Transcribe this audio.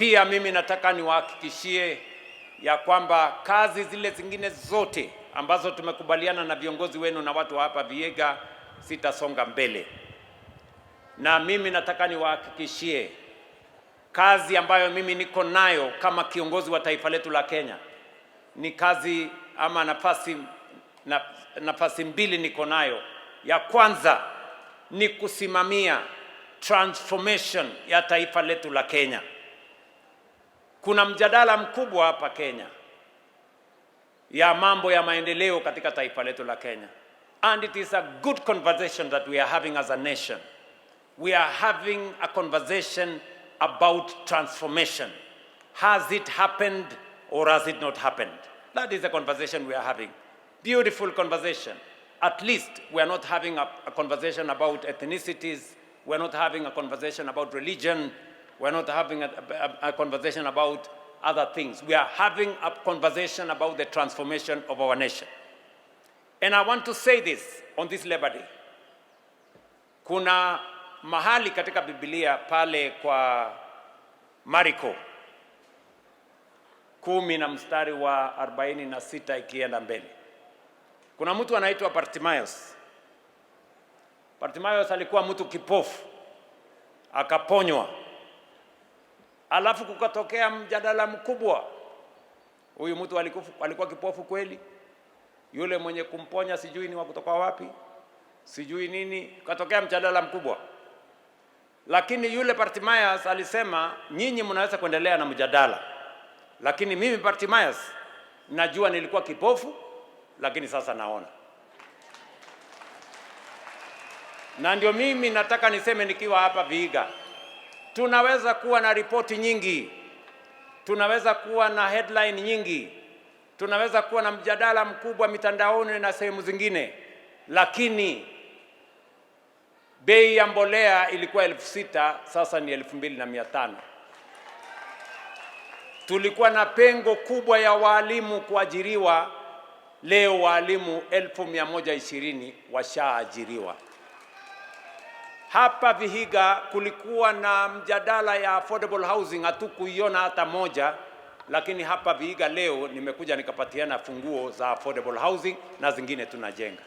Pia mimi nataka niwahakikishie ya kwamba kazi zile zingine zote ambazo tumekubaliana na viongozi wenu na watu hapa Vihiga sitasonga mbele. Na mimi nataka niwahakikishie kazi ambayo mimi niko nayo kama kiongozi wa taifa letu la Kenya ni kazi ama nafasi mbili niko nayo. Ya kwanza ni kusimamia transformation ya taifa letu la Kenya. Kuna mjadala mkubwa hapa Kenya ya mambo ya maendeleo katika taifa letu la Kenya. And it is a good conversation that we are having as a nation. We are having a conversation about transformation. Has it happened or has it not happened? That is the conversation we are having. Beautiful conversation. At least we are not having a conversation about ethnicities. We are not having a conversation about religion. We are not having a conversation about other things. We are having a conversation about the transformation of our nation. And I want to say this on this Labor Day. Kuna mahali katika Biblia pale kwa Marko 10 na mstari wa 46 ikienda mbele. Kuna mtu anaitwa Bartimaeus. Bartimaeus alikuwa mtu kipofu, akaponywa. Alafu kukatokea mjadala mkubwa. Huyu mtu alikuwa kipofu kweli? Yule mwenye kumponya sijui ni wa kutoka wapi? Sijui nini? Kukatokea mjadala mkubwa. Lakini yule Bartimaeus alisema, nyinyi mnaweza kuendelea na mjadala, lakini mimi Bartimaeus najua nilikuwa kipofu, lakini sasa naona. Na ndio mimi nataka niseme nikiwa hapa Vihiga, tunaweza kuwa na ripoti nyingi, tunaweza kuwa na headline nyingi, tunaweza kuwa na mjadala mkubwa mitandaoni na sehemu zingine, lakini bei ya mbolea ilikuwa 6,000, sasa ni 2,500. Tulikuwa na pengo kubwa ya walimu kuajiriwa, leo walimu 1,120 washaajiriwa. Hapa Vihiga kulikuwa na mjadala ya affordable housing, hatukuiona hata moja, lakini hapa Vihiga leo nimekuja nikapatiana funguo za affordable housing na zingine tunajenga.